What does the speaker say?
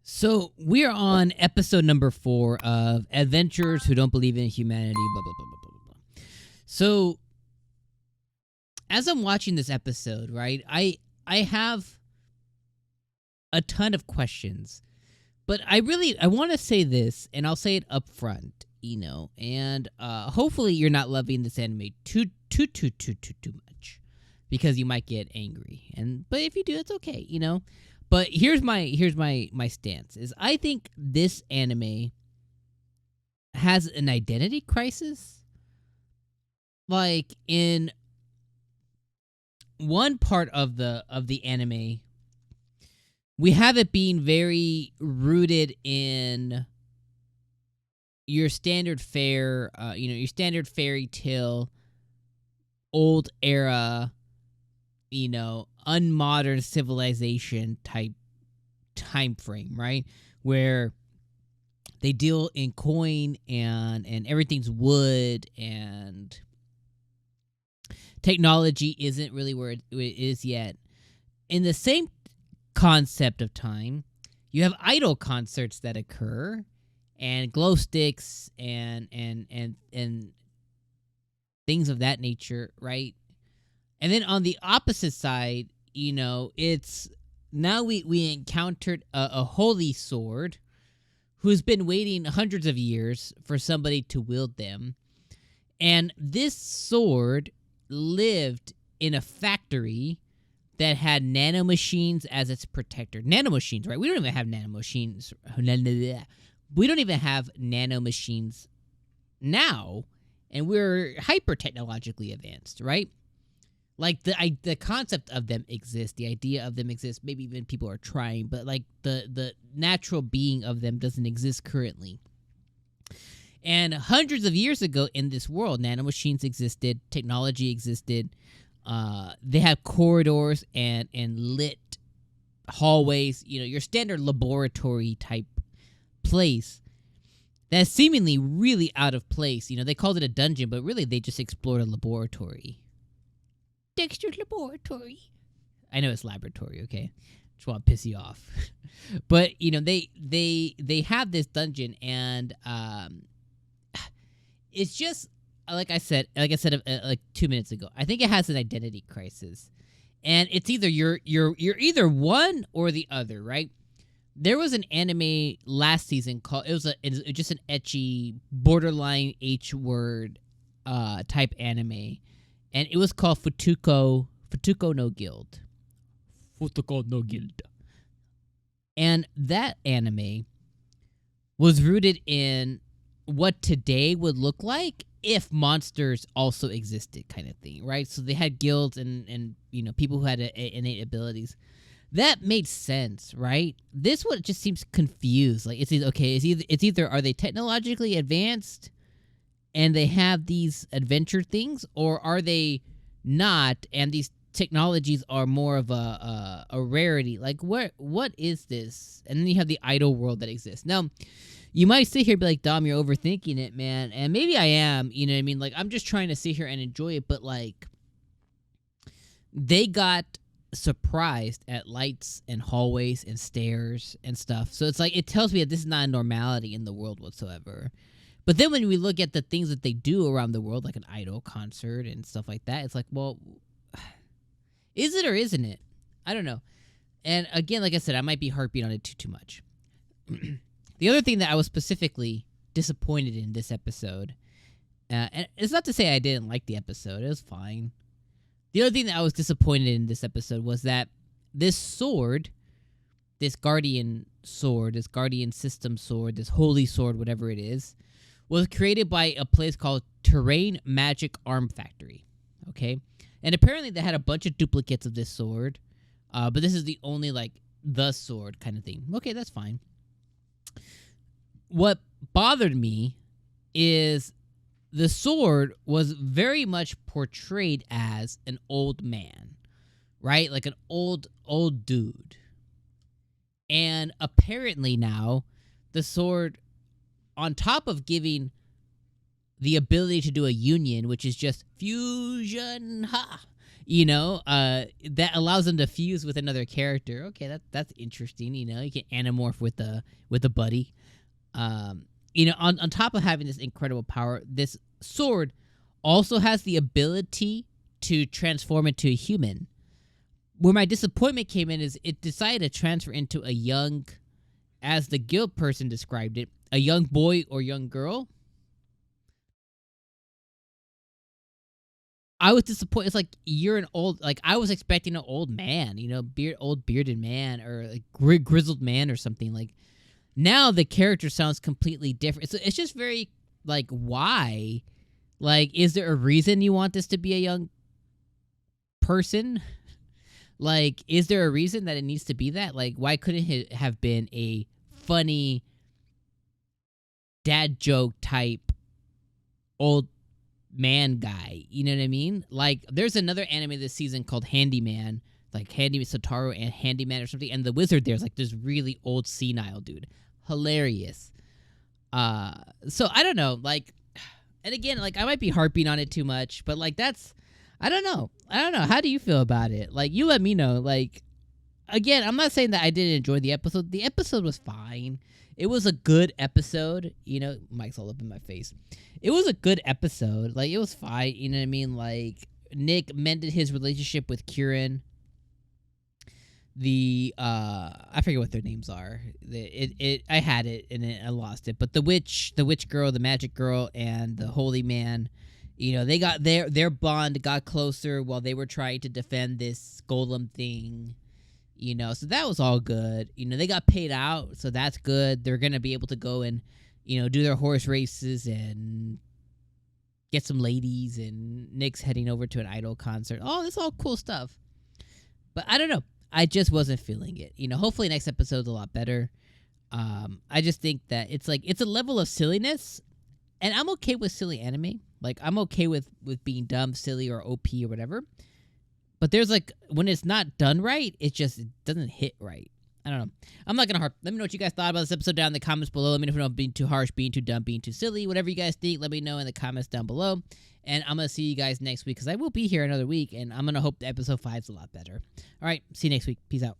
So we're on episode number 4 of Adventurers Who Don't Believe in Humanity, blah, blah, blah, blah, blah, blah. So as I'm watching this episode, right, I have a ton of questions, but I want to say this, and I'll say it up front, and hopefully you're not loving this anime too much, because you might get angry, but if you do, it's okay, But here's my stance is I think this anime has an identity crisis. Like in one part of the anime, we have it being very rooted in your standard fare, your standard fairy tale, old era, unmodern civilization type time frame, right? Where they deal in coin and everything's wood and technology isn't really where it is yet. In the same concept of time, you have idol concerts that occur and glow sticks and things of that nature, right? And then on the opposite side, it's now we encountered a holy sword who's been waiting hundreds of years for somebody to wield them. And this sword lived in a factory that had nanomachines as its protector. Nanomachines, right? We don't even have nanomachines. We don't even have nanomachines now, and we're hyper-technologically advanced, right? Like, the concept of them exists, the idea of them exists, maybe even people are trying, but, like, the natural being of them doesn't exist currently. And hundreds of years ago in this world, nanomachines existed, technology existed, they had corridors and lit hallways, your standard laboratory-type place that's seemingly really out of place. They called it a dungeon, but really they just explored a laboratory. Dexter's laboratory. I know it's laboratory, okay? Just want to piss you off. But, they have this dungeon, and it's just, like I said like 2 minutes ago, I think it has an identity crisis. And it's either you're either one or the other, right? There was an anime last season called, it was just an ecchi, borderline H-word type anime. And it was called Futuko no Guild. Futuko no Guild. And that anime was rooted in what today would look like if monsters also existed, kind of thing, right? So they had guilds and people who had innate abilities. That made sense, right? This one just seems confused. Like, it's either are they technologically advanced and they have these adventure things, or are they not, and these technologies are more of a rarity? Like, what is this? And then you have the idol world that exists. Now, you might sit here and be like, Dom, you're overthinking it, man. And maybe I am, you know what I mean? Like, I'm just trying to sit here and enjoy it, but, like, they got surprised at lights and hallways and stairs and stuff. So it's like, it tells me that this is not a normality in the world whatsoever. But then when we look at the things that they do around the world, like an idol concert and stuff like that, it's like, well, is it or isn't it? I don't know. And again, like I said, I might be harping on it too much. The other thing that I was specifically disappointed in this episode, and it's not to say I didn't like the episode, it was fine. The other thing that I was disappointed in this episode was that this sword, this guardian sword, this guardian system sword, this holy sword, whatever it is, was created by a place called Terrain Magic Arm Factory, okay? And apparently they had a bunch of duplicates of this sword, but this is the only, like, the sword kind of thing. Okay, that's fine. What bothered me is the sword was very much portrayed as an old man, right? Like an old dude. And apparently now, the sword, on top of giving the ability to do a union, which is just fusion, that allows them to fuse with another character. Okay, that's interesting. You can anamorph with a buddy. On top of having this incredible power, this sword also has the ability to transform into a human. Where my disappointment came in is it decided to transfer into a young, as the guild person described it, a young boy or young girl. I was disappointed. It's like you're an old, like I was expecting an old man, old bearded man or like grizzled man or something. Like now the character sounds completely different. It's just very like, why? Like, is there a reason you want this to be a young person? Like, is there a reason that it needs to be that? Like, why couldn't it have been a funny dad joke type old man guy? You know what I mean? Like, there's another anime this season called Handyman, like Handy Satoru and Handyman or something, and the wizard there's like this really old senile dude. Hilarious. So I don't know, like, and again, like I might be harping on it too much, but like I don't know. How do you feel about it? Like, you let me know. Like, again, I'm not saying that I didn't enjoy the episode. The episode was fine. It was a good episode. Mike's all up in my face. It was a good episode. Like, it was fine. You know what I mean? Like, Nick mended his relationship with 𝐒𝐿. I forget what their names are. I had it and I lost it. But the witch girl, the magic girl, and the holy man, they got their bond got closer while they were trying to defend this golem thing. So that was all good. They got paid out, so that's good. They're gonna be able to go and, do their horse races and get some ladies. And Nick's heading over to an idol concert. Oh, that's all cool stuff. But I don't know. I just wasn't feeling it. Hopefully next episode's a lot better. I just think that it's a level of silliness, and I'm okay with silly anime. Like, I'm okay with being dumb, silly, or OP or whatever. But there's like, when it's not done right, it doesn't hit right. I don't know. I'm not gonna harp. Let me know what you guys thought about this episode down in the comments below. Let me know if I'm being too harsh, being too dumb, being too silly, whatever you guys think. Let me know in the comments down below. And I'm gonna see you guys next week, because I will be here another week, and I'm gonna hope the episode 5's a lot better. All right, see you next week. Peace out.